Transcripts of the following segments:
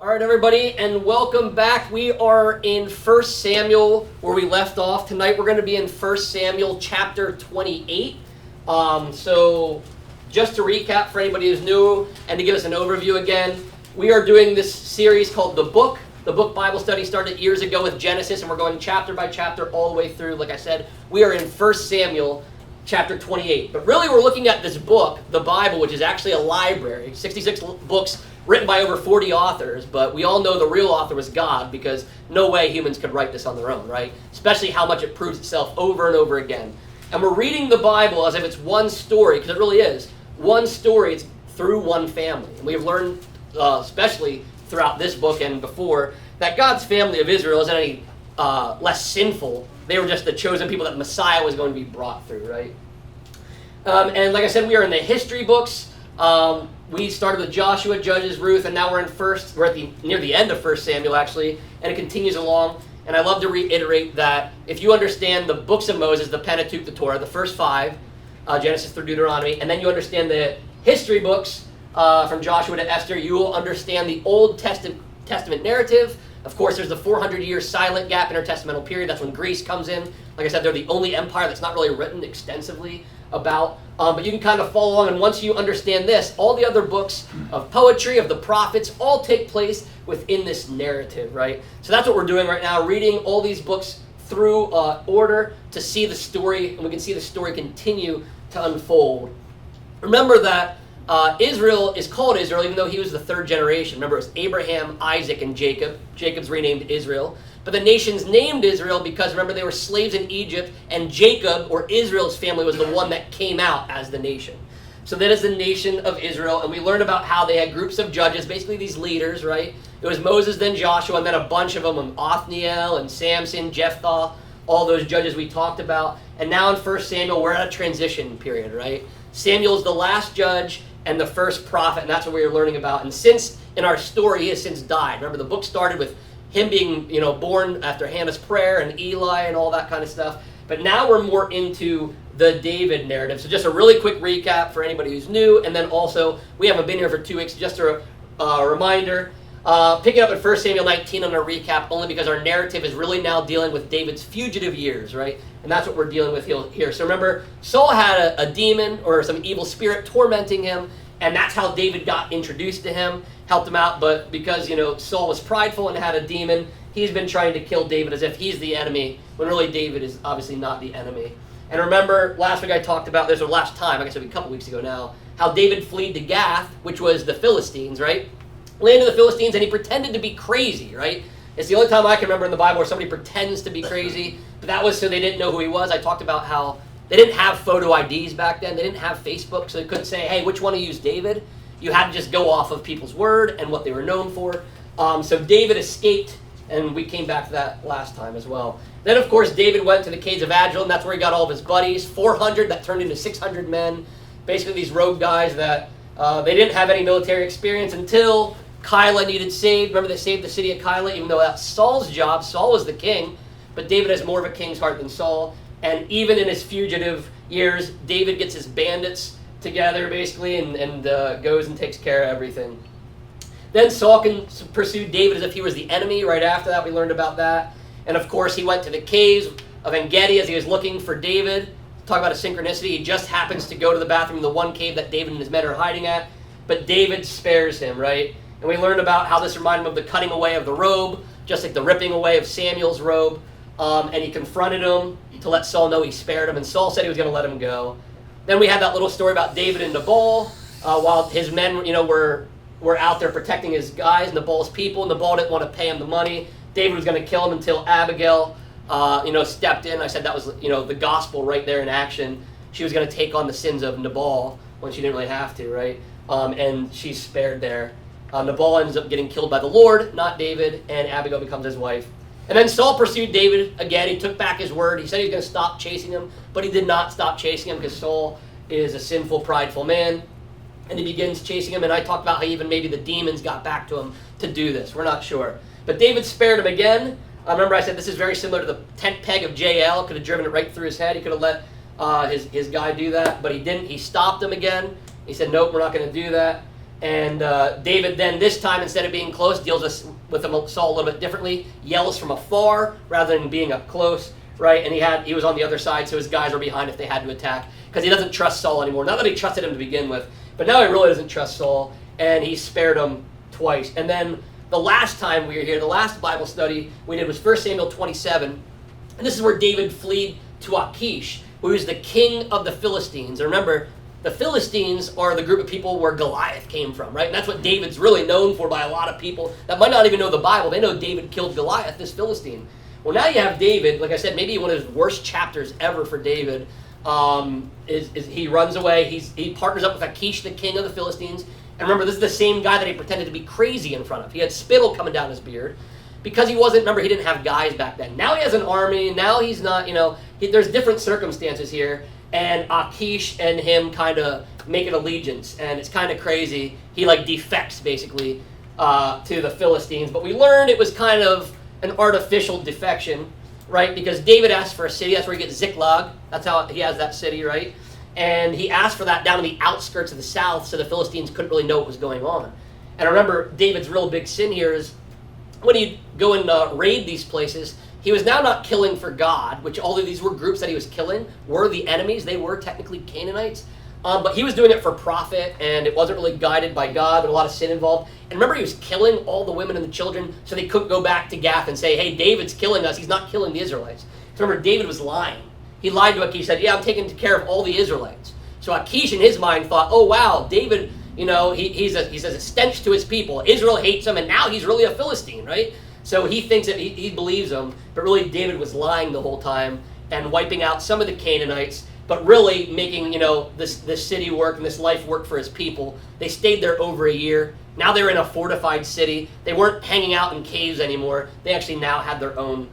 All right, everybody, and welcome back. We are in 1 Samuel, where we left off. Tonight we're going to be in 1 Samuel chapter 28. So just to recap for anybody who's new and to give us an overview again, we are doing this series called The Book. The Book Bible Study started years ago with Genesis, and we're going chapter by chapter all the way through. Like I said, we are in 1 Samuel chapter 28. But really we're looking at this book, the Bible, which is actually a library, 66 books written by over 40 authors, but we all know the real author was God, because no way humans could write this on their own, right? Especially how much it proves itself over and over again. And we're reading the Bible as if it's one story, because it really is. One story, it's through one family. And we have learned, especially throughout this book and before, that God's family of Israel isn't any less sinful. They were just the chosen people that Messiah was going to be brought through, right? And like I said, we are in the history books. We started with Joshua, Judges, Ruth, and now we're near the end of 1 Samuel, actually, and it continues along. And I love to reiterate that if you understand the books of Moses, the Pentateuch, the Torah, the first five, Genesis through Deuteronomy, and then you understand the history books from Joshua to Esther, you will understand the Old Testament narrative. Of course, there's the 400-year silent gap, intertestamental period. That's when Greece comes in. Like I said, they're the only empire that's not really written extensively about. But you can kind of follow along, and once you understand this, all the other books of poetry, of the prophets, all take place within this narrative, right? So that's what we're doing right now, reading all these books through order to see the story, and we can see the story continue to unfold. Remember that Israel is called Israel even though he was the third generation. Remember, it was Abraham, Isaac, and Jacob. Jacob's renamed Israel. But the nation's named Israel because, remember, they were slaves in Egypt, and Jacob, or Israel's family, was the one that came out as the nation. So that is the nation of Israel, and we learned about how they had groups of judges, basically these leaders, right? It was Moses, then Joshua, and then a bunch of them, Othniel and Samson, Jephthah, all those judges we talked about. And now in 1 Samuel, we're at a transition period, right? Samuel's the last judge and the first prophet, and that's what we were learning about. And since, in our story, he has since died. Remember, the book started with him being, born after Hannah's prayer and Eli and all that kind of stuff. But now we're more into the David narrative. So just a really quick recap for anybody who's new. And then also, we haven't been here for 2 weeks. Just a reminder, picking up at 1 Samuel 19 on a recap, only because our narrative is really now dealing with David's fugitive years, right? And that's what we're dealing with here. So remember, Saul had a demon or some evil spirit tormenting him. And that's how David got introduced to him, helped him out. But because, Saul was prideful and had a demon, he's been trying to kill David as if he's the enemy, when really David is obviously not the enemy. And remember, last week I talked about, there's the last time, I guess it'll be a couple weeks ago now, how David fled to Gath, which was the Philistines, right? Land of the Philistines, and he pretended to be crazy, right? It's the only time I can remember in the Bible where somebody pretends to be crazy, but that was so they didn't know who he was. I talked about how they didn't have photo IDs back then. They didn't have Facebook, so they couldn't say, hey, which one of you is David? You had to just go off of people's word and what they were known for. So David escaped, and we came back to that last time as well. Then, of course, David went to the caves of Adullam. That's where he got all of his buddies, 400 that turned into 600 men. Basically, these rogue guys that they didn't have any military experience until Keilah needed saved. Remember, they saved the city of Keilah, even though that's Saul's job. Saul was the king, but David has more of a king's heart than Saul. And even in his fugitive years, David gets his bandits together, basically, and goes and takes care of everything. Then Saul can pursue David as if he was the enemy. Right after that, we learned about that. And of course, he went to the caves of En-Gedi as he was looking for David. Talk about a synchronicity. He just happens to go to the bathroom in the one cave that David and his men are hiding at. But David spares him, right? And we learned about how this reminded him of the cutting away of the robe, just like the ripping away of Samuel's robe. And he confronted him to let Saul know he spared him. And Saul said he was going to let him go. Then we had that little story about David and Nabal, while his men, were out there protecting his guys, Nabal's people. And Nabal didn't want to pay him the money. David was going to kill him until Abigail, stepped in. I said that was, the gospel right there in action. She was going to take on the sins of Nabal when she didn't really have to, right? And she's spared there. Nabal ends up getting killed by the Lord, not David, and Abigail becomes his wife. And then Saul pursued David again. He took back his word. He said he was going to stop chasing him, but he did not stop chasing him because Saul is a sinful, prideful man. And he begins chasing him, and I talked about how even maybe the demons got back to him to do this. We're not sure. But David spared him again. Remember I said this is very similar to the tent peg of Jael. Could have driven it right through his head. He could have let his guy do that, but he didn't. He stopped him again. He said, nope, we're not going to do that. And David then, this time, instead of being close, deals with Saul a little bit differently, yells from afar rather than being up close, right? And he was on the other side, so his guys were behind if they had to attack, because he doesn't trust Saul anymore. Not that he trusted him to begin with, but now he really doesn't trust Saul, and he spared him twice. And then the last time we were here, the last Bible study we did was 1 Samuel 27, and this is where David fled to Achish, who was the king of the Philistines. And remember, the Philistines are the group of people where Goliath came from, right? And that's what David's really known for by a lot of people that might not even know the Bible. They know David killed Goliath, this Philistine. Well, now you have David, like I said, maybe one of his worst chapters ever for David. Is he runs away. He partners up with Achish, the king of the Philistines. And remember, this is the same guy that he pretended to be crazy in front of. He had spittle coming down his beard because he didn't have guys back then. Now he has an army. Now he's not, there's different circumstances here. And Achish and him kind of make an allegiance. And it's kind of crazy. He defects basically to the Philistines. But we learned it was kind of an artificial defection, right? Because David asked for a city. That's where he gets Ziklag. That's how he has that city, right? And he asked for that down in the outskirts of the south so the Philistines couldn't really know what was going on. And remember, David's real big sin here is when he'd go and raid these places, he was now not killing for God, which all of these were groups that he was killing, were the enemies. They were technically Canaanites. But he was doing it for profit, and it wasn't really guided by God. There was a lot of sin involved. And remember, he was killing all the women and the children so they couldn't go back to Gath and say, hey, David's killing us. He's not killing the Israelites. So remember, David was lying. He lied to Achish. He said, yeah, I'm taking care of all the Israelites. So Achish in his mind thought, oh, wow, David, he's a stench to his people. Israel hates him, and now he's really a Philistine, right? So he thinks that he believes him, but really David was lying the whole time and wiping out some of the Canaanites, but really making, this city work and this life work for his people. They stayed there over a year. Now they're in a fortified city. They weren't hanging out in caves anymore. They actually now had their own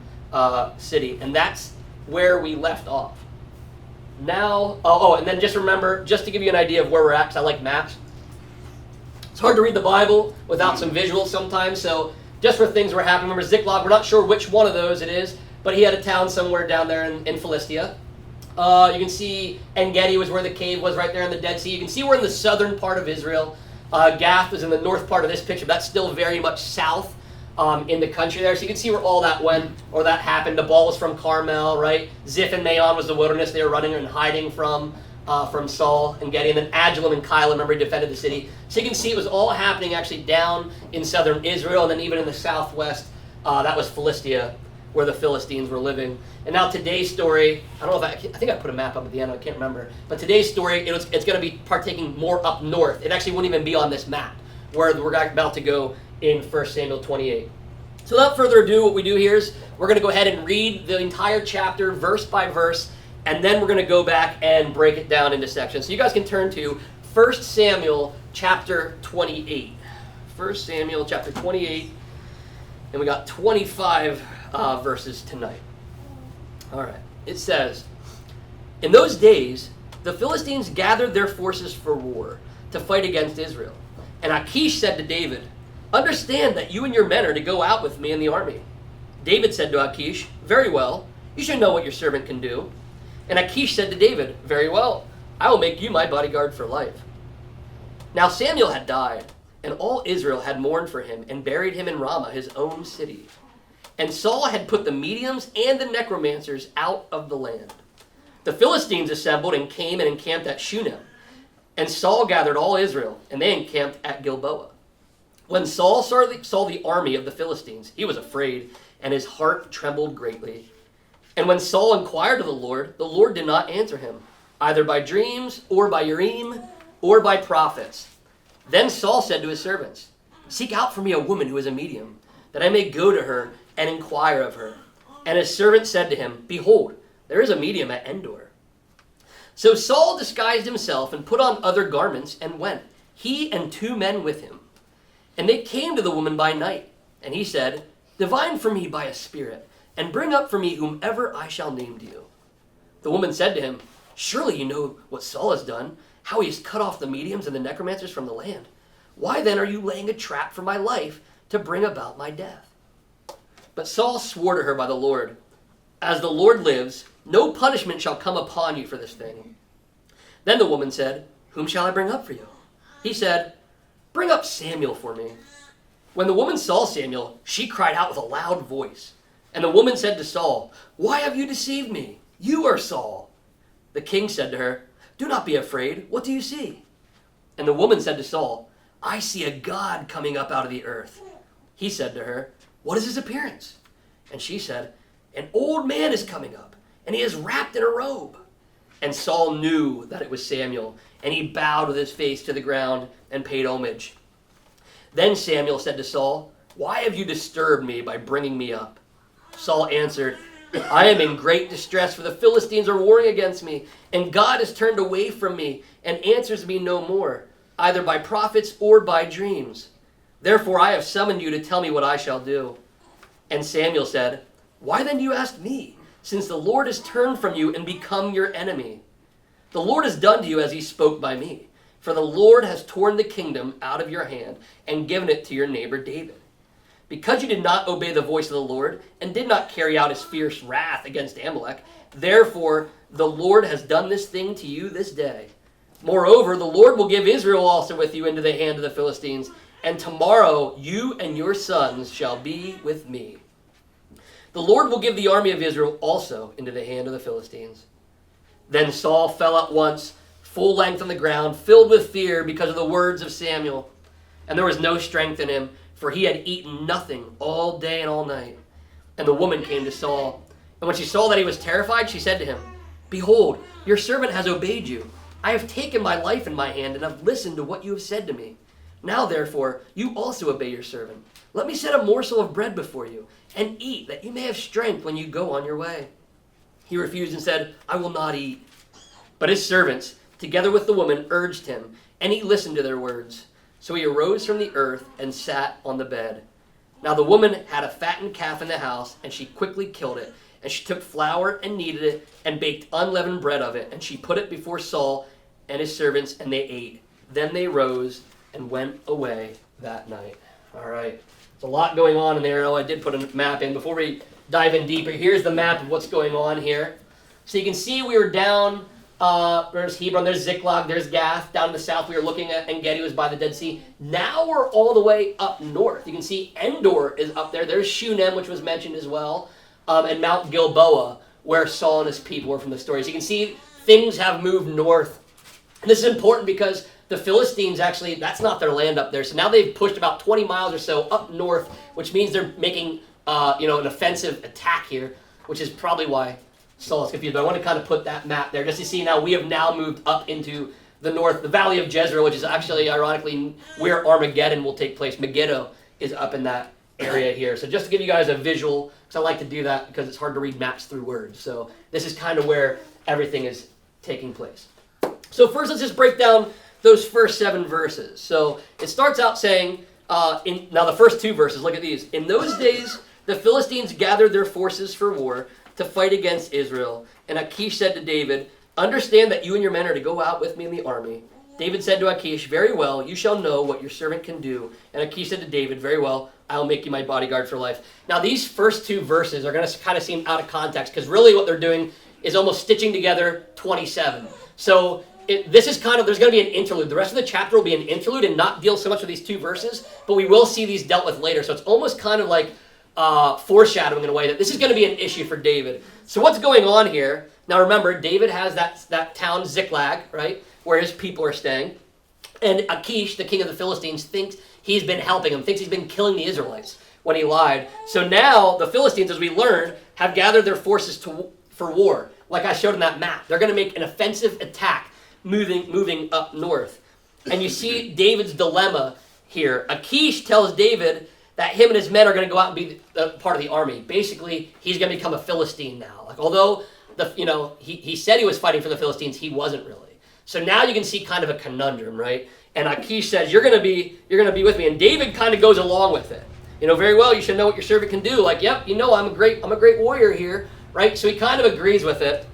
city. And that's where we left off. Now, and then just remember, just to give you an idea of where we're at, because I like maps. It's hard to read the Bible without some visuals sometimes, so just for things were happening. Remember Ziklag, we're not sure which one of those it is, but he had a town somewhere down there in Philistia. You can see En-Gedi was where the cave was, right there in the Dead Sea. You can see we're in the southern part of Israel. Gath is in the north part of this picture. That's still very much south in the country there. So you can see where all that went, or that happened. The ball was from Carmel, right? Ziph and Maon was the wilderness they were running and hiding from Saul and Gedi. And then Adullam and Keilah, remember, he defended the city. So you can see it was all happening actually down in southern Israel, and then even in the southwest, that was Philistia, where the Philistines were living. And now today's story, I don't know if I think I put a map up at the end, I can't remember. But today's story, it's going to be partaking more up north. It actually wouldn't even be on this map, where we're about to go in 1 Samuel 28. So without further ado, what we do here is we're going to go ahead and read the entire chapter, verse by verse, and then we're going to go back and break it down into sections. So you guys can turn to 1 Samuel chapter 28. 1 Samuel chapter 28, and we got 25 verses tonight. All right. It says, in those days, the Philistines gathered their forces for war to fight against Israel. And Achish said to David, understand that you and your men are to go out with me in the army. David said to Achish, very well, you should know what your servant can do. And Achish said to David, very well, I will make you my bodyguard for life. Now Samuel had died, and all Israel had mourned for him and buried him in Ramah, his own city. And Saul had put the mediums and the necromancers out of the land. The Philistines assembled and came and encamped at Shunem. And Saul gathered all Israel, and they encamped at Gilboa. When Saul saw the army of the Philistines, he was afraid, and his heart trembled greatly. And when Saul inquired of the Lord did not answer him, either by dreams, or by Urim, or by prophets. Then Saul said to his servants, seek out for me a woman who is a medium, that I may go to her and inquire of her. And his servant said to him, behold, there is a medium at Endor. So Saul disguised himself and put on other garments and went, he and 2 men with him. And they came to the woman by night. And he said, divine for me by a spirit, and bring up for me whomever I shall name to you. The woman said to him, surely you know what Saul has done, how he has cut off the mediums and the necromancers from the land. Why then are you laying a trap for my life to bring about my death? But Saul swore to her by the Lord, as the Lord lives, no punishment shall come upon you for this thing. Then the woman said, whom shall I bring up for you? He said, Bring up Samuel for me." When the woman saw Samuel, she cried out with a loud voice. And the woman said to Saul, "Why have you deceived me? You are Saul." The king said to her, "Do not be afraid. What do you see?" And the woman said to Saul, "I see a god coming up out of the earth." He said to her, "What is his appearance?" And she said, "An old man is coming up, and he is wrapped in a robe." And Saul knew that it was Samuel, and he bowed with his face to the ground and paid homage. Then Samuel said to Saul, "Why have you disturbed me by bringing me up?" Saul answered, "I am in great distress, for the Philistines are warring against me, and God has turned away from me and answers me no more, either by prophets or by dreams. Therefore I have summoned you to tell me what I shall do." And Samuel said, "Why then do you ask me, since the Lord has turned from you and become your enemy? The Lord has done to you as he spoke by me, for the Lord has torn the kingdom out of your hand and given it to your neighbor David. Because you did not obey the voice of the Lord and did not carry out his fierce wrath against Amalek, therefore the Lord has done this thing to you this day. Moreover, the Lord will give Israel also with you into the hand of the Philistines, and tomorrow you and your sons shall be with me. The Lord will give the army of Israel also into the hand of the Philistines." Then Saul fell at once, full length on the ground, filled with fear because of the words of Samuel. And there was no strength in him, for he had eaten nothing all day and all night. And the woman came to Saul. And when she saw that he was terrified, she said to him, "Behold, your servant has obeyed you. I have taken my life in my hand and have listened to what you have said to me. Now, therefore, you also obey your servant. Let me set a morsel of bread before you, and eat, that you may have strength when you go on your way." He refused and said, "I will not eat." But his servants, together with the woman, urged him, and he listened to their words. So he arose from the earth and sat on the bed. Now the woman had a fattened calf in the house, and she quickly killed it. And she took flour and kneaded it, and baked unleavened bread of it. And she put it before Saul and his servants, and they ate. Then they rose and went away that night. All right. There's a lot going on in there. Oh, I did put a map in. Before we dive in deeper, here's the map of what's going on here. So you can see we were down, there's Hebron, there's Ziklag, there's Gath. Down in the south we were looking at En-Gedi, was by the Dead Sea. Now we're all the way up north. You can see Endor is up there. There's Shunem, which was mentioned as well. And Mount Gilboa, where Saul and his people were from the stories. You can see things have moved north. And this is important because the Philistines actually, that's not their land up there. So now they've pushed about 20 miles or so up north, which means they're making an offensive attack here, which is probably why Saul is confused. But I want to kind of put that map there just to see now we have now moved up into the north, the Valley of Jezreel, which is actually, ironically, where Armageddon will take place. Megiddo is up in that area here. So just to give you guys a visual, because I like to do that because it's hard to read maps through words. So this is kind of where everything is taking place. So first, let's just break down those first 7 verses. So it starts out saying, now the first 2 verses, look at these. "In those days, the Philistines gathered their forces for war to fight against Israel. And Achish said to David, 'Understand that you and your men are to go out with me in the army.' David said to Achish, 'Very well, you shall know what your servant can do.' And Achish said to David, 'Very well, I will make you my bodyguard for life.'" Now these first 2 verses are going to kind of seem out of context because really what they're doing is almost stitching together 27. So this is kind of, there's going to be an interlude. The rest of the chapter will be an interlude and not deal so much with these 2 verses, but we will see these dealt with later. So it's almost kind of like foreshadowing in a way that this is going to be an issue for David. So what's going on here? Now remember, David has that town Ziklag, right, where his people are staying. And Achish, the king of the Philistines, thinks he's been helping him, thinks he's been killing the Israelites when he lied. So now the Philistines, as we learned, have gathered their forces for war. Like I showed in that map. They're going to make an offensive attack moving up north. And you see David's dilemma here. Achish tells David that him and his men are going to go out and be part of the army. Basically, he's going to become a Philistine now. Like although he said he was fighting for the Philistines, he wasn't really. So now you can see kind of a conundrum, right? And Achish says, "You're going to be with me." And David kind of goes along with it. Very well, you should know what your servant can do. Like, yep, I'm a great warrior here, right? So he kind of agrees with it.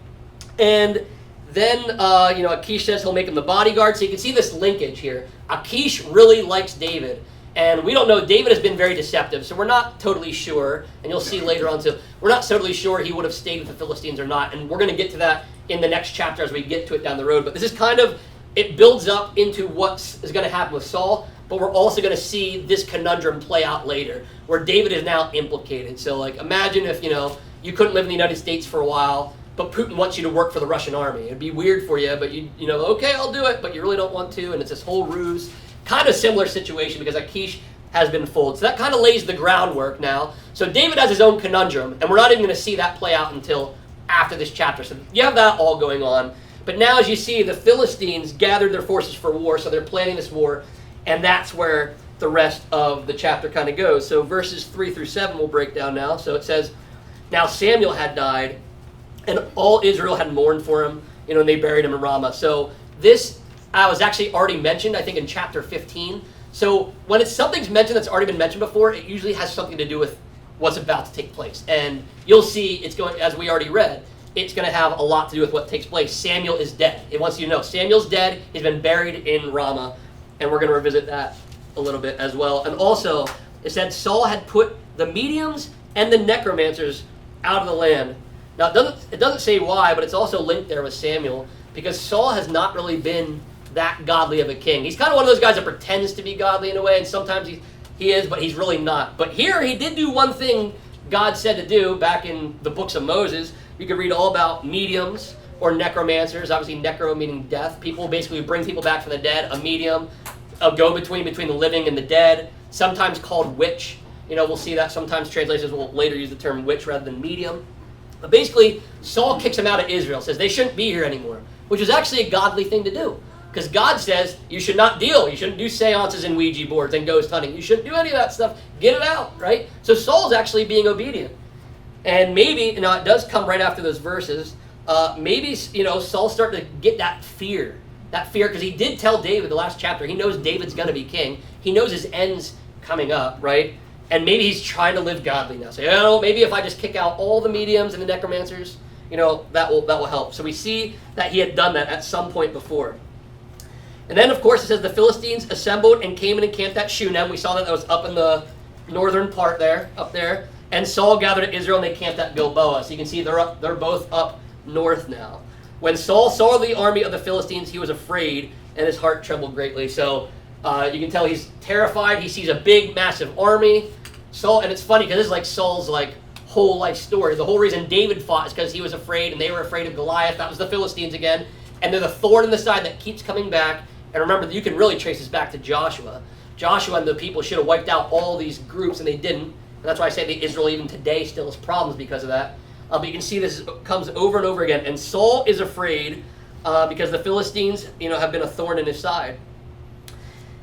And then, Achish says he'll make him the bodyguard. So you can see this linkage here. Achish really likes David. And we don't know, David has been very deceptive, so we're not totally sure, and you'll see later on, so we're not totally sure he would have stayed with the Philistines or not, and we're going to get to that in the next chapter as we get to it down the road. But this is kind of, it builds up into what is going to happen with Saul. but we're also going to see this conundrum play out later, where David is now implicated. So, like, imagine if, you couldn't live in the United States for a while, but Putin wants you to work for the Russian army. It'd be weird for you, but okay, I'll do it, but you really don't want to, and it's this whole ruse. Kind of similar situation because Achish has been fooled. So that kind of lays the groundwork now. So David has his own conundrum, and we're not even going to see that play out until after this chapter. So you have that all going on. But now, as you see, the Philistines gathered their forces for war, so they're planning this war, and that's where the rest of the chapter kind of goes. So verses 3 through 7 we'll break down now. So it says, "Now Samuel had died, and all Israel had mourned for him, and they buried him in Ramah." So this was actually already mentioned, I think, in chapter 15. So when something's mentioned that's already been mentioned before, it usually has something to do with what's about to take place. And you'll see it's going, as we already read, it's going to have a lot to do with what takes place. Samuel is dead. It wants you to know Samuel's dead. He's been buried in Ramah. And we're going to revisit that a little bit as well. And also, it said Saul had put the mediums and the necromancers out of the land. Now, it doesn't say why, but it's also linked there with Samuel, because Saul has not really been that godly of a king. He's kind of one of those guys that pretends to be godly in a way, and sometimes he is, but he's really not. But here, he did do one thing God said to do back in the books of Moses. You could read all about mediums or necromancers. Obviously, necro meaning death. People basically bring people back from the dead. A medium, a go-between between the living and the dead, sometimes called witch. We'll see that sometimes translators will later use the term witch rather than medium. But basically, Saul kicks him out of Israel, says they shouldn't be here anymore, which is actually a godly thing to do. Because God says you should not deal. You shouldn't do seances and Ouija boards and ghost hunting. You shouldn't do any of that stuff. Get it out, right? So Saul's actually being obedient. And maybe, it does come right after those verses, maybe, Saul's starting to get that fear. That fear, because he did tell David the last chapter, he knows David's going to be king. He knows his end's coming up, right? And maybe he's trying to live godly now. So, maybe if I just kick out all the mediums and the necromancers, that will help. So we see that he had done that at some point before. And then, of course, it says the Philistines assembled and came and encamped at Shunem. We saw that was up in the northern part there, up there. And Saul gathered at Israel, and they camped at Gilboa. So you can see they're both up north now. When Saul saw the army of the Philistines, he was afraid, and his heart trembled greatly. So you can tell he's terrified. He sees a big, massive army. Saul, and it's funny because this is like Saul's whole life story. The whole reason David fought is because he was afraid, and they were afraid of Goliath. That was the Philistines again. And they're the thorn in the side that keeps coming back. And remember, you can really trace this back to Joshua. Joshua and the people should have wiped out all these groups, and they didn't. And that's why I say that Israel even today still has problems because of that. But you can see this comes over and over again. And Saul is afraid because the Philistines, have been a thorn in his side.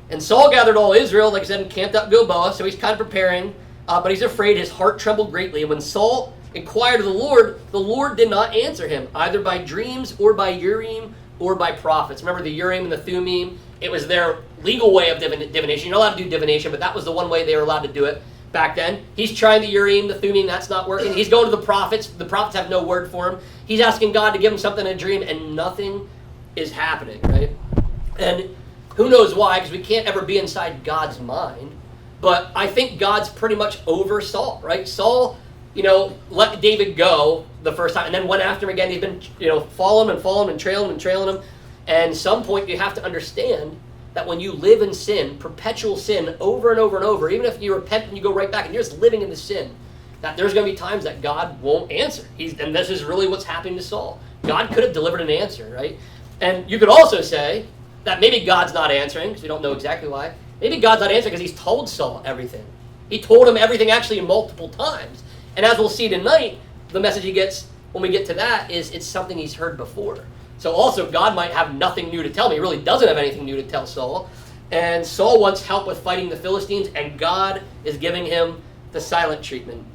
And Saul gathered all Israel, like I said, and camped up Gilboa. So he's kind of preparing, but he's afraid. His heart trembled greatly. And when Saul inquired of the Lord did not answer him, either by dreams or by Urim or by prophets. Remember the Urim and the Thummim? It was their legal way of divination. You're not allowed to do divination, but that was the one way they were allowed to do it back then. He's trying the Urim, the Thummim, that's not working. He's going to the prophets. The prophets have no word for him. He's asking God to give him something in a dream, and nothing is happening, right? And who knows why, because we can't ever be inside God's mind. But I think God's pretty much over Saul, right? Saul, let David go the first time, and then went after him again. He's been, following and trailing him. And at some point, you have to understand that when you live in sin, perpetual sin, over and over and over, even if you repent and you go right back and you're just living in the sin, that there's going to be times that God won't answer. And this is really what's happening to Saul. God could have delivered an answer, right? And you could also say that maybe God's not answering, because we don't know exactly why. Maybe God's not answering because he's told Saul everything. He told him everything actually multiple times. And as we'll see tonight, the message he gets when we get to that is it's something he's heard before. So also, God might have nothing new to tell me. He really doesn't have anything new to tell Saul. And Saul wants help with fighting the Philistines, and God is giving him the silent treatment.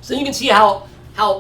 So you can see how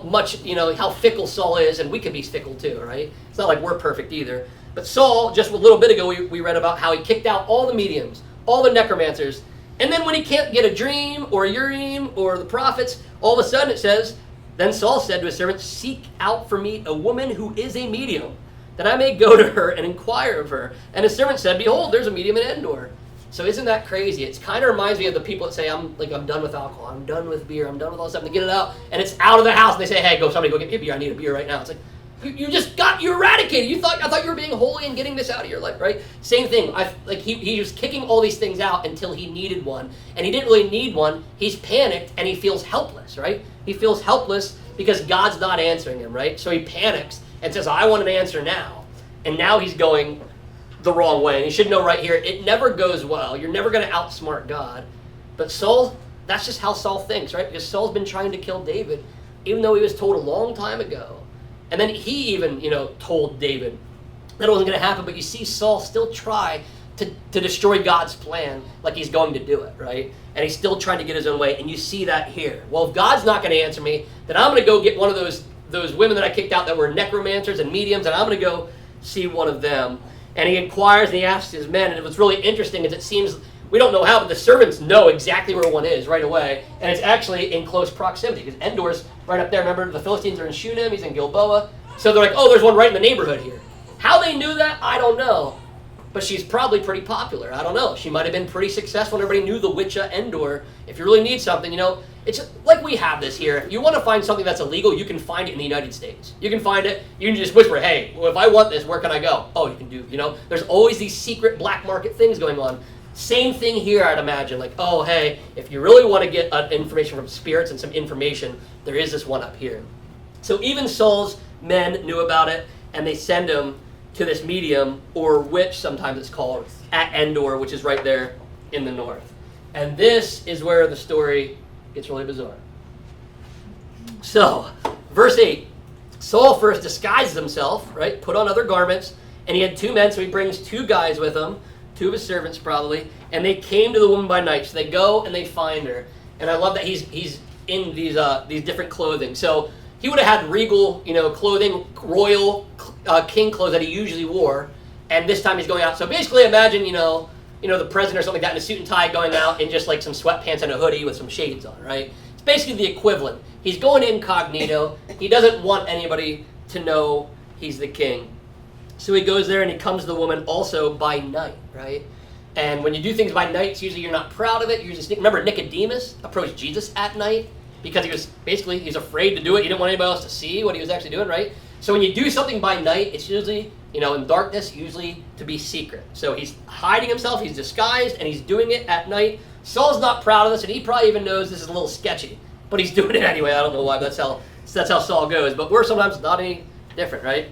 much, how fickle Saul is, and we can be fickle too, right? It's not like we're perfect either. But Saul, just a little bit ago, we read about how he kicked out all the mediums, all the necromancers. And then when he can't get a dream or a Urim or the prophets, all of a sudden it says, then Saul said to his servants, seek out for me a woman who is a medium, that I may go to her and inquire of her. And his servant said, behold, there's a medium in Endor. So isn't that crazy? It kind of reminds me of the people that say, I'm done with alcohol, I'm done with beer, I'm done with all this stuff, and they get it out, and it's out of the house, and they say, hey, somebody go get me a beer, I need a beer right now. It's like, You just got you eradicated. I thought you were being holy and getting this out of your life, right? Same thing. He was kicking all these things out until he needed one, and he didn't really need one. He's panicked and he feels helpless, right? He feels helpless because God's not answering him, right? So he panics and says, "I want an answer now," and now he's going the wrong way. And you should know right here, it never goes well. You're never going to outsmart God, but Saul. That's just how Saul thinks, right? Because Saul's been trying to kill David, even though he was told a long time ago. And then he even, told David that it wasn't going to happen. But you see Saul still try to destroy God's plan like he's going to do it, right? And he's still trying to get his own way. And you see that here. Well, if God's not going to answer me, then I'm going to go get one of those women that I kicked out that were necromancers and mediums, and I'm going to go see one of them. And he inquires and he asks his men. And what's really interesting is it seems, we don't know how, but the servants know exactly where one is right away. And it's actually in close proximity because Endor's right up there. Remember, the Philistines are in Shunem, he's in Gilboa. So they're like, oh, there's one right in the neighborhood here. How they knew that, I don't know. But she's probably pretty popular. I don't know. She might have been pretty successful, and everybody knew the witch of Endor. If you really need something, it's just like we have this here. If you want to find something that's illegal, you can find it in the United States. You can find it. You can just whisper, hey, well, if I want this, where can I go? Oh, you can do, There's always these secret black market things going on. Same thing here, I'd imagine. Like, oh, hey, if you really want to get information from spirits and some information, there is this one up here. So even Saul's men knew about it, and they send him to this medium, or witch sometimes it's called, at Endor, which is right there in the north. And this is where the story gets really bizarre. So, verse 8, Saul first disguises himself, right, put on other garments, and he had 2 men, so he brings 2 guys with him, 2 of his servants probably, and they came to the woman by night. So they go and they find her. And I love that he's in these different clothing. So he would have had regal, clothing, royal king clothes that he usually wore, and this time he's going out. So basically imagine, the president or something like that in a suit and tie going out in just like some sweatpants and a hoodie with some shades on, right? It's basically the equivalent. He's going incognito. He doesn't want anybody to know he's the king. So he goes there and he comes to the woman also by night, right? And when you do things by night, it's usually you're not proud of it. You usually remember Nicodemus approached Jesus at night because he's afraid to do it. He didn't want anybody else to see what he was actually doing, right? So when you do something by night, it's usually, in darkness, usually to be secret. So he's hiding himself, he's disguised, and he's doing it at night. Saul's not proud of this, and he probably even knows this is a little sketchy, but he's doing it anyway. I don't know why, but that's how Saul goes. But we're sometimes not any different, right?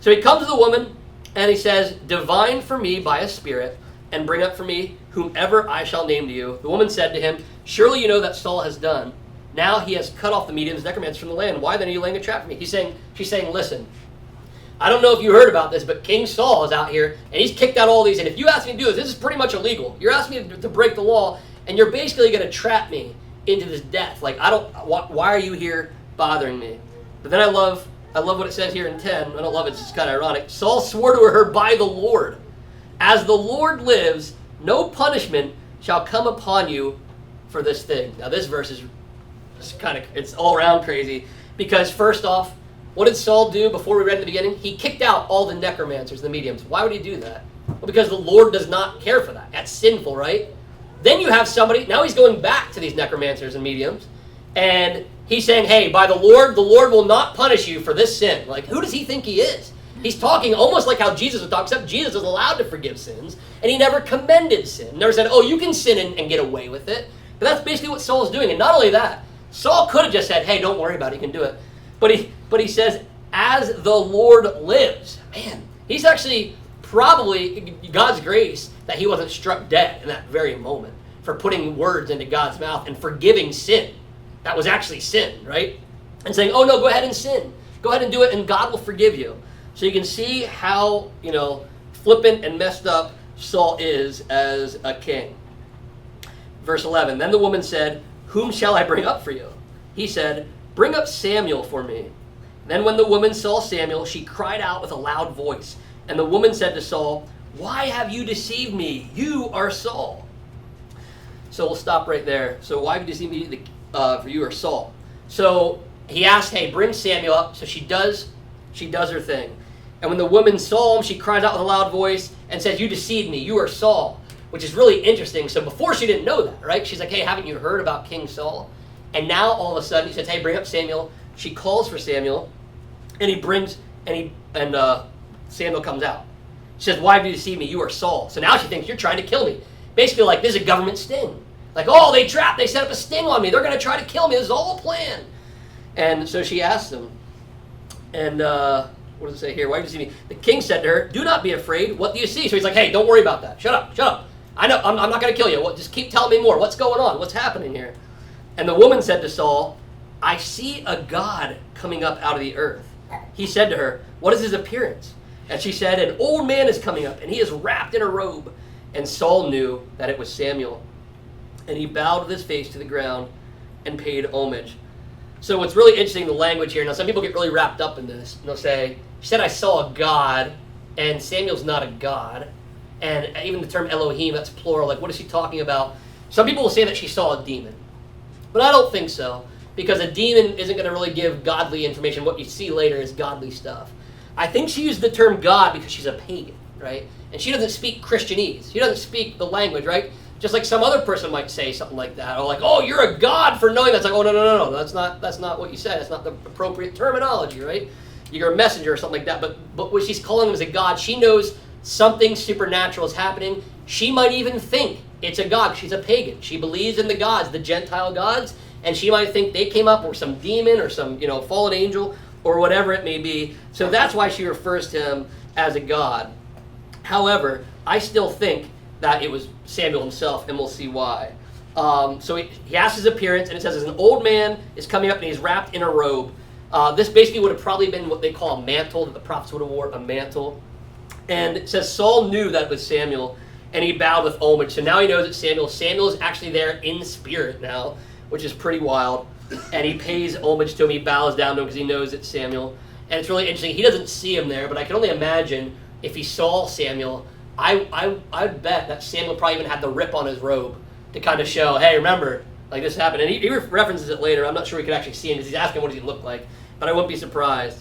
So he comes to the woman, and he says, divine for me by a spirit, and bring up for me whomever I shall name to you. The woman said to him, surely you know that Saul has done. Now he has cut off the mediums, necromancers from the land. Why then are you laying a trap for me? She's saying, listen, I don't know if you heard about this, but King Saul is out here, and he's kicked out all these, and if you ask me to do this is pretty much illegal. You're asking me to break the law, and you're basically going to trap me into this death. Like, why are you here bothering me? But then I love what it says here in 10. I don't love it, it's just kind of ironic. Saul swore to her by the Lord, as the Lord lives, no punishment shall come upon you for this thing. Now this verse is it's all around crazy, because first off, what did Saul do before we read in the beginning? He kicked out all the necromancers, the mediums. Why would he do that? Well, because the Lord does not care for that. That's sinful, right? Then you have somebody, now he's going back to these necromancers and mediums, and he's saying, hey, by the Lord will not punish you for this sin. Like, who does he think he is? He's talking almost like how Jesus would talk, except Jesus is allowed to forgive sins, and he never commended sin. Never said, oh, you can sin and get away with it. But that's basically what Saul's doing. And not only that, Saul could have just said, hey, don't worry about it, you can do it. But he says, as the Lord lives. Man, he's actually probably God's grace that he wasn't struck dead in that very moment for putting words into God's mouth and forgiving sin. That was actually sin, right? And saying, oh no, go ahead and sin. Go ahead and do it and God will forgive you. So you can see how, flippant and messed up Saul is as a king. Verse 11, then the woman said, whom shall I bring up for you? He said, bring up Samuel for me. Then when the woman saw Samuel, she cried out with a loud voice. And the woman said to Saul, why have you deceived me? You are Saul. So we'll stop right there. So why have you deceived me? For you are Saul. So he asked, hey, bring Samuel up. So she does her thing. And when the woman saw him, she cries out with a loud voice and says, you deceived me. You are Saul. Which is really interesting. So before she didn't know that, right? She's like, hey, haven't you heard about King Saul? And now all of a sudden he says, hey, bring up Samuel. She calls for Samuel, and he brings And Samuel comes out. She says, why have you deceived me? You are Saul. So now she thinks you're trying to kill me. Basically, like, this is a government sting. Like, oh, they set up a sting on me. They're going to try to kill me. This is all a plan. And so she asks him, and what does it say here? Why did you see me? The king said to her, do not be afraid. What do you see? So he's like, hey, don't worry about that. Shut up. I know, I'm not going to kill you. Just keep telling me more. What's going on? What's happening here? And the woman said to Saul, I see a God coming up out of the earth. He said to her, what is his appearance? And she said, an old man is coming up, and he is wrapped in a robe. And Saul knew that it was Samuel. And he bowed with his face to the ground and paid homage. So what's really interesting, the language here. Now, some people get really wrapped up in this. And they'll say, she said, I saw a God, and Samuel's not a God. And even the term Elohim, that's plural. Like, what is she talking about? Some people will say that she saw a demon. But I don't think so, because a demon isn't going to really give godly information. What you see later is godly stuff. I think she used the term God because she's a pagan, right? And she doesn't speak Christianese. She doesn't speak the language, right? Just like some other person might say something like that. Or like, oh, you're a God for knowing that. It's like, oh, no. That's not what you said. That's not the appropriate terminology, right? You're a messenger or something like that. But what she's calling him as a God, she knows something supernatural is happening. She might even think it's a God. She's a pagan. She believes in the gods, the Gentile gods, and she might think they came up or some demon or some fallen angel or whatever it may be. So that's why she refers to him as a God. However, I still think that it was Samuel himself, and we'll see why. So he asks his appearance, and it says, as an old man is coming up, and he's wrapped in a robe. This basically would have probably been what they call a mantle, that the prophets would have worn, a mantle. And it says Saul knew that it was Samuel, and he bowed with homage. So now he knows it's Samuel. Samuel is actually there in spirit now, which is pretty wild. And he pays homage to him. He bows down to him because he knows it's Samuel. And it's really interesting. He doesn't see him there, but I can only imagine if he saw Samuel, I'd bet that Samuel probably even had the rip on his robe to kind of show, hey, remember, like this happened. And he references it later. I'm not sure we could actually see him because he's asking what does he look like, but I wouldn't be surprised.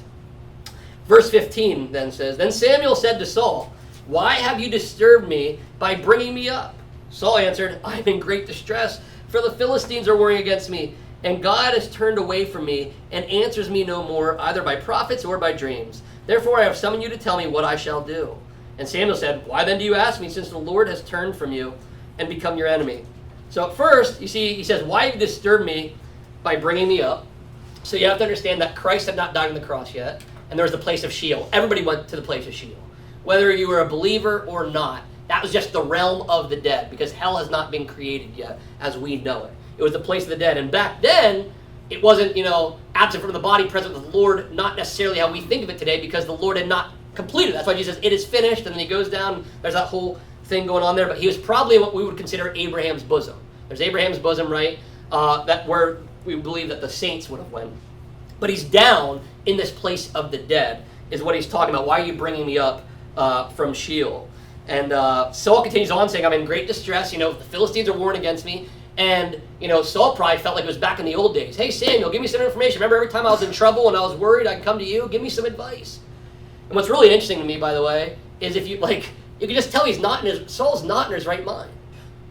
Verse 15 then says, then Samuel said to Saul, why have you disturbed me by bringing me up? Saul answered, I am in great distress, for the Philistines are warring against me, and God has turned away from me and answers me no more, either by prophets or by dreams. Therefore I have summoned you to tell me what I shall do. And Samuel said, why then do you ask me, since the Lord has turned from you and become your enemy? So at first, you see, he says, why have you disturbed me by bringing me up? So you have to understand that Christ had not died on the cross yet, and there was the place of Sheol. Everybody went to the place of Sheol. Whether you were a believer or not, that was just the realm of the dead, because hell has not been created yet as we know it. It was the place of the dead. And back then, it wasn't, absent from the body, present with the Lord, not necessarily how we think of it today, because the Lord had not completed. That's why Jesus says, it is finished, and then he goes down, there's that whole thing going on there, but he was probably what we would consider Abraham's bosom. There's Abraham's bosom, right, that where we believe that the saints would have went. But he's down in this place of the dead, is what he's talking about. Why are you bringing me up from Sheol? And Saul continues on saying, I'm in great distress. The Philistines are warring against me. And, Saul probably felt like it was back in the old days. Hey, Samuel, give me some information. Remember every time I was in trouble and I was worried, I'd come to you. Give me some advice. And what's really interesting to me, by the way, is if you can just tell Saul's not in his right mind.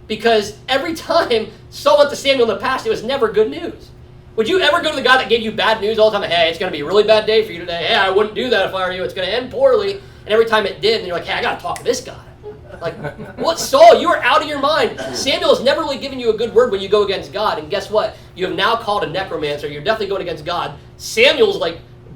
Because every time Saul went to Samuel in the past, it was never good news. Would you ever go to the guy that gave you bad news all the time? Hey, it's going to be a really bad day for you today. Hey, I wouldn't do that if I were you. It's going to end poorly. And every time it did, and you're like, hey, I got to talk to this guy. Like, what, Saul? You are out of your mind. Samuel has never really given you a good word when you go against God. And guess what? You have now called a necromancer. You're definitely going against God. Samuel's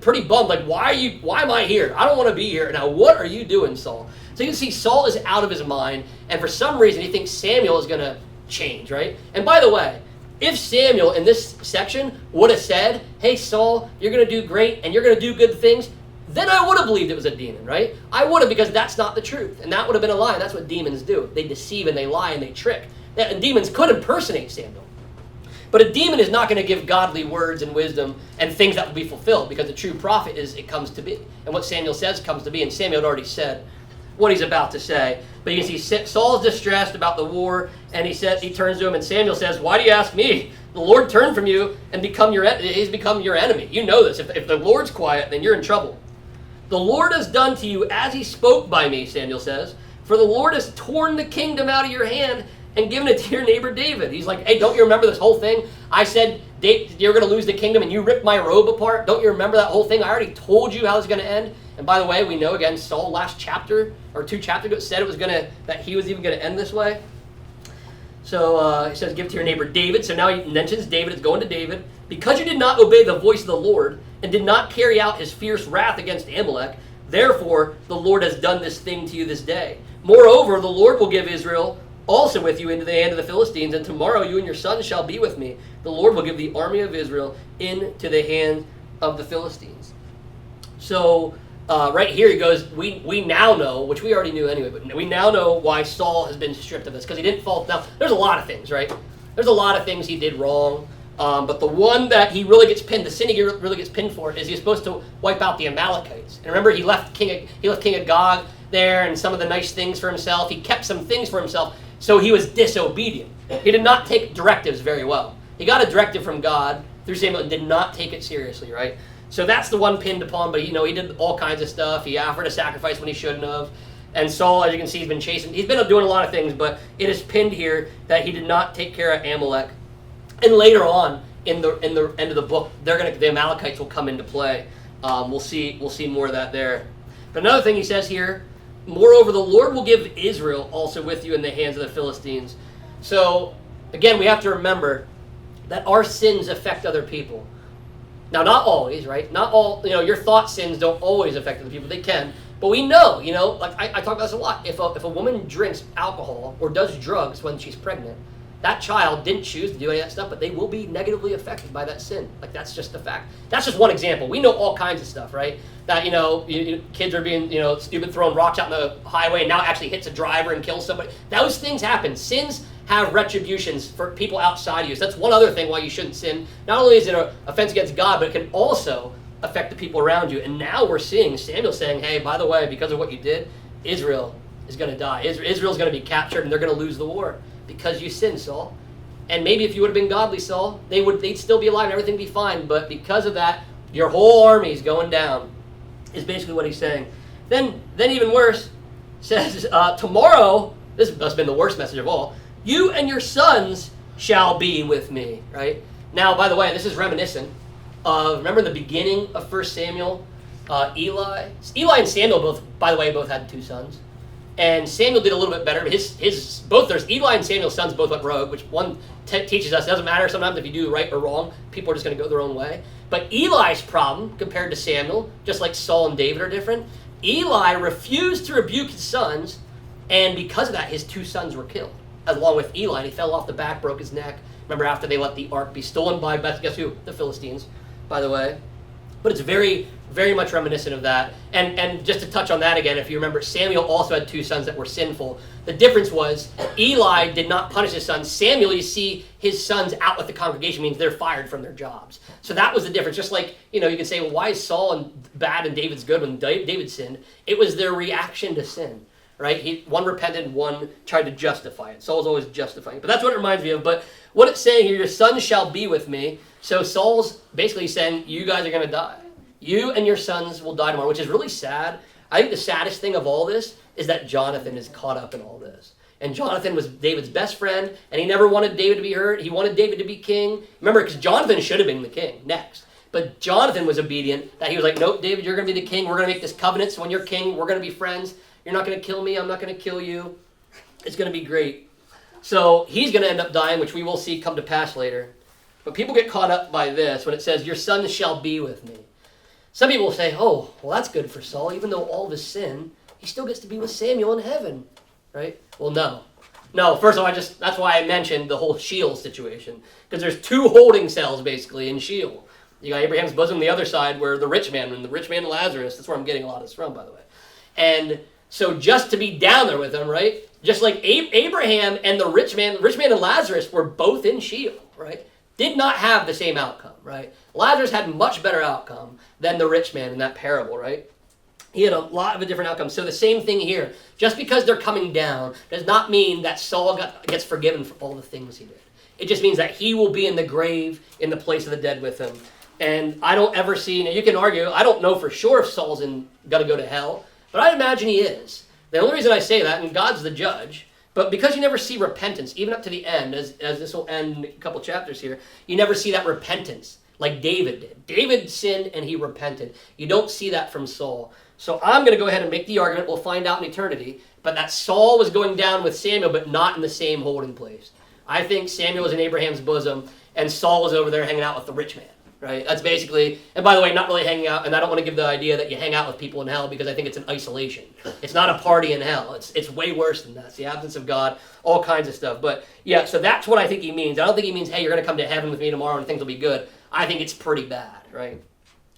pretty bummed. Why am I here? I don't want to be here. Now, what are you doing, Saul? So you can see Saul is out of his mind. And for some reason, he thinks Samuel is going to change, right? And by the way, if Samuel in this section would have said, hey, Saul, you're going to do great and you're going to do good things, then I would have believed it was a demon, right? I would have, because that's not the truth. And that would have been a lie. And that's what demons do. They deceive and they lie and they trick. And demons could impersonate Samuel. But a demon is not going to give godly words and wisdom and things that will be fulfilled, because the true prophet is it comes to be. And what Samuel says comes to be. And Samuel had already said what he's about to say. But you can see Saul's distressed about the war, and he turns to him, and Samuel says, why do you ask me? The Lord turned from you and he's become your enemy. You know this. If the Lord's quiet, then you're in trouble. The Lord has done to you as he spoke by me, Samuel says, for the Lord has torn the kingdom out of your hand and given it to your neighbor David. He's like, hey, don't you remember this whole thing? I said, you're going to lose the kingdom and you ripped my robe apart. Don't you remember that whole thing? I already told you how it's going to end. And by the way, we know again, Saul last chapter or 2 chapters ago said that he was even going to end this way. So he says, give it to your neighbor David. So now he mentions David. It's going to David. Because you did not obey the voice of the Lord and did not carry out his fierce wrath against Amalek, therefore the Lord has done this thing to you this day. Moreover, the Lord will give Israel also with you into the hand of the Philistines, and tomorrow you and your sons shall be with me. The Lord will give the army of Israel into the hand of the Philistines. So right here he goes, we now know, which we already knew anyway, but we now know why Saul has been stripped of this, because he didn't fall. Now, there's a lot of things, right? There's a lot of things he did wrong, but the one that he really gets pinned, the sin he really gets pinned for, is he's supposed to wipe out the Amalekites. And remember, he left King Agag there and some of the nice things for himself. He kept some things for himself, so he was disobedient. He did not take directives very well. He got a directive from God through Samuel and did not take it seriously, right? So that's the one pinned upon, but he did all kinds of stuff. He offered a sacrifice when he shouldn't have. And Saul, as you can see, he's been doing a lot of things, but it is pinned here that he did not take care of Amalek. And later on, in the end of the book, the Amalekites will come into play. We'll see more of that there. But another thing he says here, moreover, the Lord will give Israel also with you in the hands of the Philistines. So, again, we have to remember that our sins affect other people. Now, not always, right? Not all, your thought sins don't always affect other people. They can. But we know, like I talk about this a lot. If a woman drinks alcohol or does drugs when she's pregnant, that child didn't choose to do any of that stuff, but they will be negatively affected by that sin. Like, that's just a fact. That's just one example. We know all kinds of stuff, right? That, kids are being, stupid, throwing rocks out in the highway and now it actually hits a driver and kills somebody. Those things happen. Sins have retributions for people outside of you. So that's one other thing why you shouldn't sin. Not only is it an offense against God, but it can also affect the people around you. And now we're seeing Samuel saying, hey, by the way, because of what you did, Israel is going to die. Israel's going to be captured and they're going to lose the war because you sinned, Saul. And maybe if you would have been godly, Saul, they'd still be alive and everything would be fine. But because of that, your whole army is going down, is basically what he's saying. Then even worse, says, tomorrow, this must have been the worst message of all, you and your sons shall be with me, right? Now, by the way, this is reminiscent of, remember the beginning of 1 Samuel? Eli and Samuel both had 2 sons. And Samuel did a little bit better. There's Eli and Samuel's sons both went rogue, which one teaches us it doesn't matter sometimes if you do right or wrong. People are just going to go their own way. But Eli's problem, compared to Samuel, just like Saul and David are different, Eli refused to rebuke his sons, and because of that, his 2 sons were killed, along with Eli. And he fell off the back, broke his neck. Remember, after they let the ark be stolen by, guess who? The Philistines, by the way. But it's very, very much reminiscent of that. And just to touch on that again, if you remember, Samuel also had 2 sons that were sinful. The difference was Eli did not punish his sons. Samuel, you see his sons out with the congregation, means they're fired from their jobs. So that was the difference. Just like, you can say, well, why is Saul bad and David's good when David sinned? It was their reaction to sin, right? One repented, one tried to justify it. Saul's always justifying it. But that's what it reminds me of. But what it's saying here, your sons shall be with me. So Saul's basically saying, you guys are going to die. You and your sons will die tomorrow, which is really sad. I think the saddest thing of all this is that Jonathan is caught up in all this. And Jonathan was David's best friend, and he never wanted David to be hurt. He wanted David to be king. Remember, because Jonathan should have been the king next. But Jonathan was obedient, that he was like, nope, David, you're going to be the king. We're going to make this covenant, so when you're king, we're going to be friends. You're not going to kill me. I'm not going to kill you. It's going to be great. So he's going to end up dying, which we will see come to pass later. But people get caught up by this when it says, your sons shall be with me. Some people will say, oh, well, that's good for Saul. Even though all of his sin, he still gets to be with Samuel in heaven, right? Well, no. No, first of all, that's why I mentioned the whole Sheol situation. Because there's 2 holding cells, basically, in Sheol. You got Abraham's bosom on the other side where the rich man and Lazarus, that's where I'm getting a lot of this from, by the way. And so just to be down there with them, right? Just like Abraham and the rich man and Lazarus were both in Sheol, right? Did not have the same outcome, right? Lazarus had much better outcome than the rich man in that parable, right? He had a lot of a different outcome. So the same thing here. Just because they're coming down does not mean that Saul gets forgiven for all the things he did. It just means that he will be in the grave in the place of the dead with him. And I don't ever see, now you can argue, I don't know for sure if Saul's going to go to hell, but I imagine he is. The only reason I say that, and God's the judge, But because you never see repentance, even up to the end, as this will end in a couple chapters here, you never see that repentance like David did. David sinned and he repented. You don't see that from Saul. So I'm going to go ahead and make the argument, we'll find out in eternity, but that Saul was going down with Samuel, but not in the same holding place. I think Samuel was in Abraham's bosom, and Saul was over there hanging out with the rich man. Right? That's basically, and by the way, not really hanging out, and I don't want to give the idea that you hang out with people in hell because I think it's an isolation. It's not a party in hell. It's way worse than that. It's the absence of God, all kinds of stuff. But yeah, so that's what I think he means. I don't think he means, hey, you're going to come to heaven with me tomorrow and things will be good. I think it's pretty bad, right?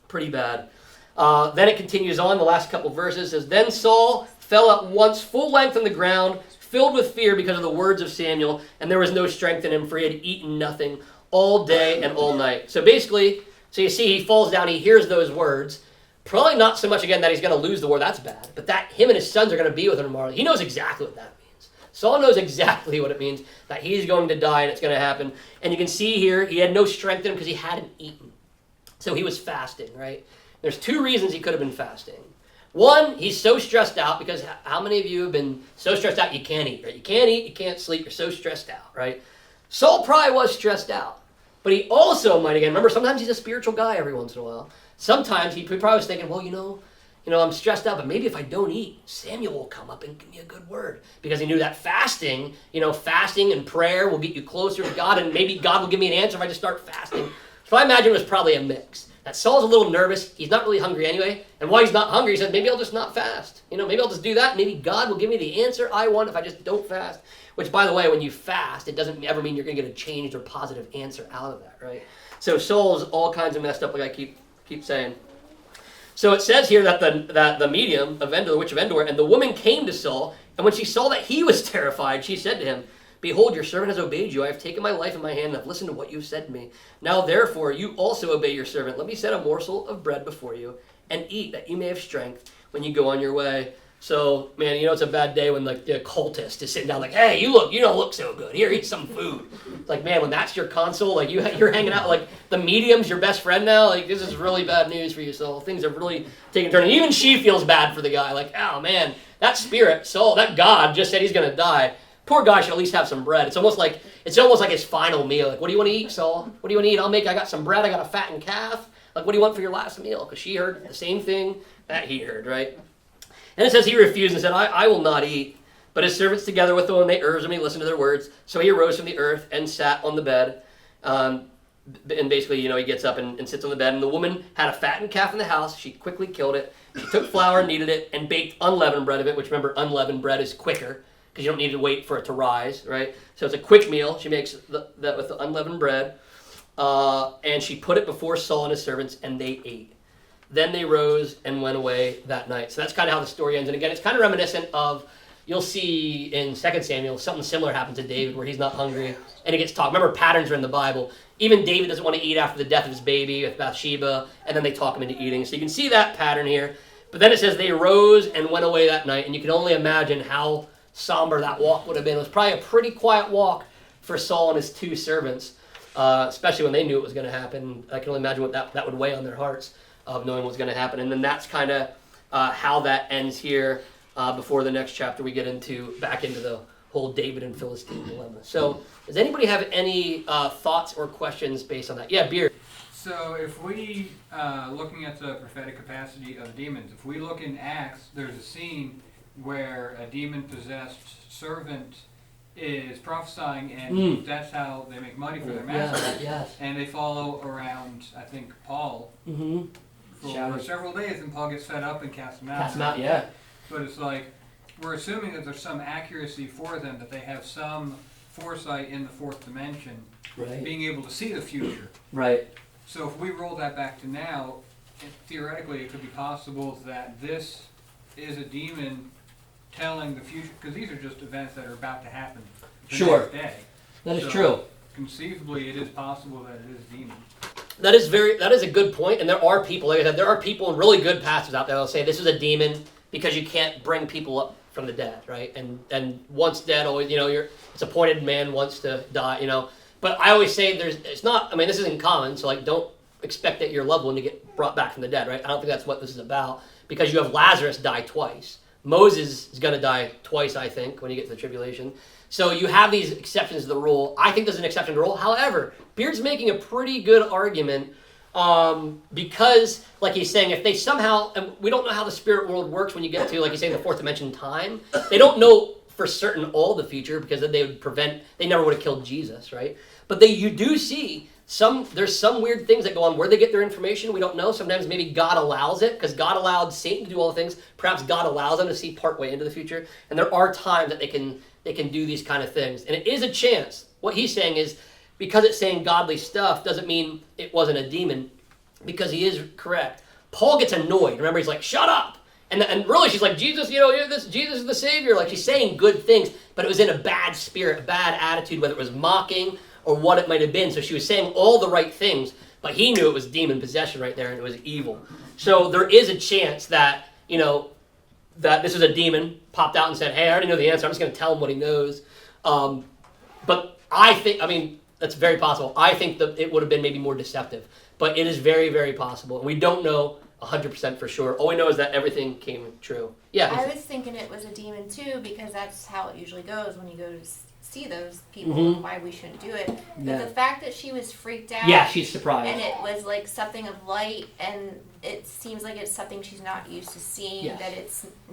Pretty bad. Then it continues on, the last couple verses. It says, then Saul fell at once full length on the ground, filled with fear because of the words of Samuel, and there was no strength in him, for he had eaten nothing all day and all night. So basically, so you see he falls down, he hears those words. Probably not so much, again, that he's going to lose the war, that's bad, but that him and his sons are going to be with him tomorrow. He knows exactly what that means. Saul knows exactly what it means, that he's going to die and it's going to happen. And you can see here, he had no strength in him because he hadn't eaten. So he was fasting, right? There's two reasons he could have been fasting. One, he's so stressed out because how many of you have been so stressed out you can't eat, right? You can't eat, you can't sleep, you're so stressed out, right? Saul probably was stressed out. But he also might, again, remember, sometimes he's a spiritual guy every once in a while. Sometimes he probably was thinking, well, you know, I'm stressed out, but maybe if I don't eat, Samuel will come up and give me a good word. Because he knew that fasting, fasting and prayer will get you closer to God, and maybe God will give me an answer if I just start fasting. So I imagine it was probably a mix. That Saul's a little nervous. He's not really hungry anyway. And while he's not hungry, he said, maybe I'll just not fast. Maybe I'll just do that. Maybe God will give me the answer I want if I just don't fast. Which, by the way, when you fast, it doesn't ever mean you're going to get a changed or positive answer out of that, right? So Saul's all kinds of messed up, like I keep saying. So it says here that the medium of Endor, the witch of Endor, and the woman came to Saul, and when she saw that he was terrified, she said to him, behold, your servant has obeyed you. I have taken my life in my hand and have listened to what you have said to me. Now, therefore, you also obey your servant. Let me set a morsel of bread before you and eat, that you may have strength when you go on your way. So, man, it's a bad day when, like, the occultist is sitting down like, hey, you don't look so good. Here, eat some food. It's like, man, when that's your console, like, you're hanging out, like, the medium's your best friend now. Like, this is really bad news for you, Saul. Things are really taking a turn. And even she feels bad for the guy. Like, oh, man, that spirit, Saul, that God just said he's going to die. Poor guy should at least have some bread. It's almost like his final meal. Like, what do you want to eat, Saul? What do you want to eat? I got some bread. I got a fattened calf. Like, what do you want for your last meal? Because she heard the same thing that he heard, right? And it says he refused and said, I will not eat. But his servants together with him, and they urged him, and he listened to their words. So he arose from the earth and sat on the bed. And basically, he gets up and sits on the bed. And the woman had a fattened calf in the house. She quickly killed it. She took flour and kneaded it and baked unleavened bread of it, which, remember, unleavened bread is quicker because you don't need to wait for it to rise, right? So it's a quick meal. She makes that with the unleavened bread. And she put it before Saul and his servants, and they ate. Then they rose and went away that night. So that's kind of how the story ends. And again, it's kind of reminiscent of, you'll see in 2 Samuel, something similar happened to David where he's not hungry and he gets talked. Remember, patterns are in the Bible. Even David doesn't want to eat after the death of his baby with Bathsheba, and then they talk him into eating. So you can see that pattern here. But then it says they rose and went away that night, and you can only imagine how somber that walk would have been. It was probably a pretty quiet walk for Saul and his two servants, especially when they knew it was going to happen. I can only imagine what that would weigh on their hearts, of knowing what's going to happen. And then that's kind of how that ends here before the next chapter we get back into the whole David and Philistine dilemma. So does anybody have any thoughts or questions based on that? Yeah, Beer. So if we, looking at the prophetic capacity of demons, if we look in Acts, there's a scene where a demon-possessed servant is prophesying, and that's how they make money for their master. Yes. And they follow around, I think, Paul for several days, and Paul gets fed up and casts him out. Cast him out, yeah. But it's like, we're assuming that there's some accuracy for them, that they have some foresight in the fourth dimension, right, being able to see the future. Right. So if we roll that back to now, theoretically it could be possible that this is a demon telling the future, because these are just events that are about to happen the next day. That is true. Conceivably, it is possible that it is demons. That is a good point, and there are people, like I said, there are people, really good pastors out there that'll say this is a demon because you can't bring people up from the dead, right? And once dead, always, it's appointed man wants to die, But I always say this isn't common, so like don't expect that your loved one to get brought back from the dead, right? I don't think that's what this is about, because you have Lazarus die twice, Moses is going to die twice, I think, when you get to the tribulation. So you have these exceptions to the rule. I think there's an exception to the rule. However, Beard's making a pretty good argument because, like he's saying, if they somehow, and we don't know how the spirit world works when you get to, like he's saying, the fourth dimension time. They don't know for certain all the future because then they never would have killed Jesus, right? But you do see there's some weird things that go on. Where they get their information, we don't know. Sometimes maybe God allows it because God allowed Satan to do all the things. Perhaps God allows them to see part way into the future. And there are times that they can do these kind of things. And it is a chance. What he's saying is, because it's saying godly stuff doesn't mean it wasn't a demon, because he is correct. Paul gets annoyed. Remember, he's like, shut up. And really, she's like, Jesus, Jesus is the Savior. Like, she's saying good things, but it was in a bad spirit, a bad attitude, whether it was mocking or what it might have been. So she was saying all the right things, but he knew it was demon possession right there, and it was evil. So there is a chance that, that this is a demon, popped out and said, hey, I already know the answer. I'm just going to tell him what he knows. But I think, that's very possible. I think that it would have been maybe more deceptive. But it is very, very possible. And we don't know 100% for sure. All we know is that everything came true. Yeah. I was thinking it was a demon too, because that's how it usually goes when you go to see those people and why we shouldn't do it. But the fact that she was freaked out. Yeah, she's surprised. And it was like something of light, and it seems like it's something she's not used to seeing, that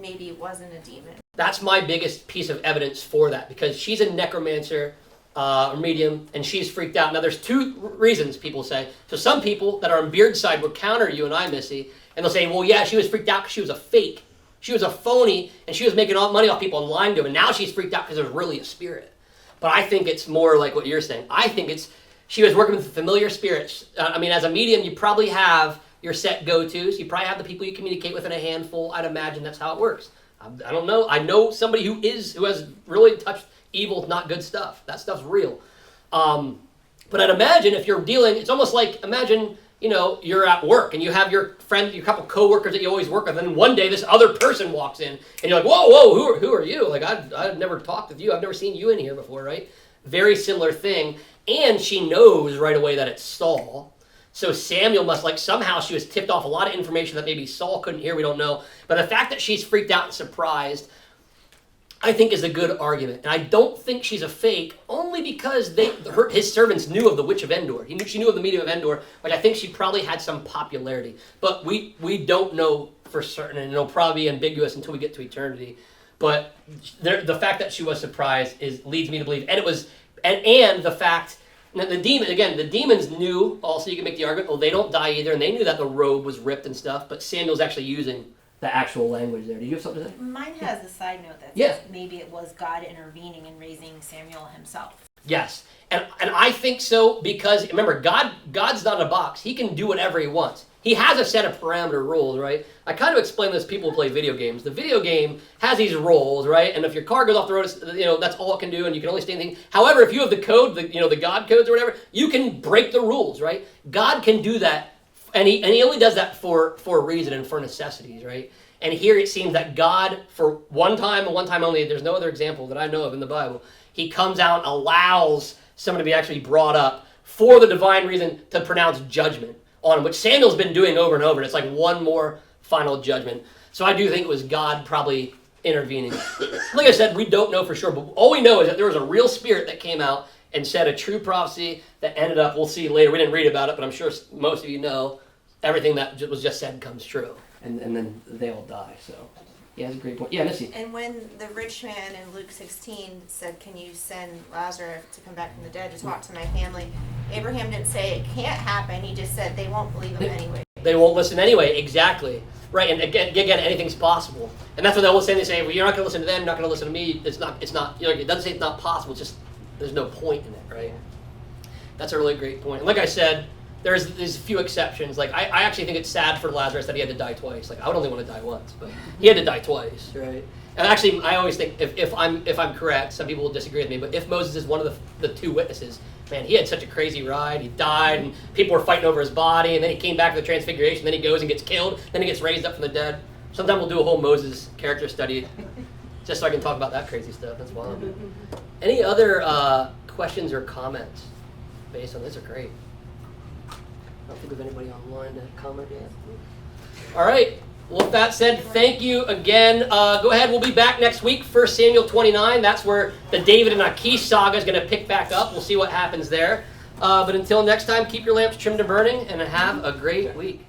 maybe it wasn't a demon. That's my biggest piece of evidence for that, because she's a necromancer, or medium, and she's freaked out. Now, there's two reasons people say. So some people that are on Beard's side will counter you and I, Missy, and they'll say, well, yeah, she was freaked out because she was a fake. She was a phony, and she was making all money off people and lying to them, and now she's freaked out because there's really a spirit. But I think it's more like what you're saying. I think she was working with familiar spirits. As a medium, you probably have your set go-tos. You probably have the people you communicate with in a handful. I'd imagine that's how it works. I don't know. I know somebody who has really touched evil, not good stuff. That stuff's real. But I'd imagine if you're dealing, it's almost like, imagine, you're at work and you have your friend, your couple coworkers that you always work with, and then one day this other person walks in and you're like, whoa, who are you? Like, I've never talked with you. I've never seen you in here before, right? Very similar thing. And she knows right away that it's Saul. So Samuel must, somehow she was tipped off a lot of information that maybe Saul couldn't hear. We don't know. But the fact that she's freaked out and surprised, I think, is a good argument. And I don't think she's a fake, only because his servants knew of the Witch of Endor. She knew of the medium of Endor, which I think she probably had some popularity. But we don't know for certain, and it'll probably be ambiguous until we get to eternity. But the fact that she was surprised leads me to believe. And it was, and the fact that the demons knew also. You can make the argument, well, they don't die either, and they knew that the robe was ripped and stuff, but Samuel's actually using the actual language there. Did you have something to say? Mine has a side note that says maybe it was God intervening and raising Samuel himself. Yes. And I think so, because remember, God's not in a box. He can do whatever he wants. He has a set of parameter rules, right? I kind of explain this to people who play video games. The video game has these rules, right? And if your car goes off the road, that's all it can do, and you can only stay in the thing. However, if you have the code, the God codes or whatever, you can break the rules, right? God can do that. And he only does that for a reason and for necessities, right? And here it seems that God, for one time and one time only, there's no other example that I know of in the Bible, he comes out and allows someone to be actually brought up for the divine reason to pronounce judgment on him, which Samuel's been doing over and over. It's like one more final judgment. So I do think it was God probably intervening. Like I said, we don't know for sure, but all we know is that there was a real spirit that came out and said a true prophecy that ended up, we'll see later, we didn't read about it, but I'm sure most of you know, everything that was just said comes true. And then they all die, so. Yeah, that's a great point. Yeah, Missy. And when the rich man in Luke 16 said, can you send Lazarus to come back from the dead to talk to my family? Abraham didn't say it can't happen. He just said they won't believe him anyway. They won't listen anyway, exactly. Right, and again, anything's possible. And that's what they always say. They say, well, you're not going to listen to them, you're not going to listen to me. It's not, it doesn't say it's not possible, it's just there's no point in it, right? That's a really great point. And like I said, there's a few exceptions. Like I actually think it's sad for Lazarus that he had to die twice. Like I would only want to die once, but he had to die twice, right? And actually, I always think if I'm correct, some people will disagree with me, but if Moses is one of the two witnesses, man, he had such a crazy ride. He died, and people were fighting over his body, and then he came back to the Transfiguration. Then he goes and gets killed. Then he gets raised up from the dead. Sometime we'll do a whole Moses character study, just so I can talk about that crazy stuff. That's wild. Any other questions or comments based on this? Are great. I don't think we have anybody online to comment yet. All right. Well, with that said, thank you again. Go ahead, we'll be back next week, 1 Samuel 29. That's where the David and Achish saga is going to pick back up. We'll see what happens there. But until next time, keep your lamps trimmed and burning, and have a great week.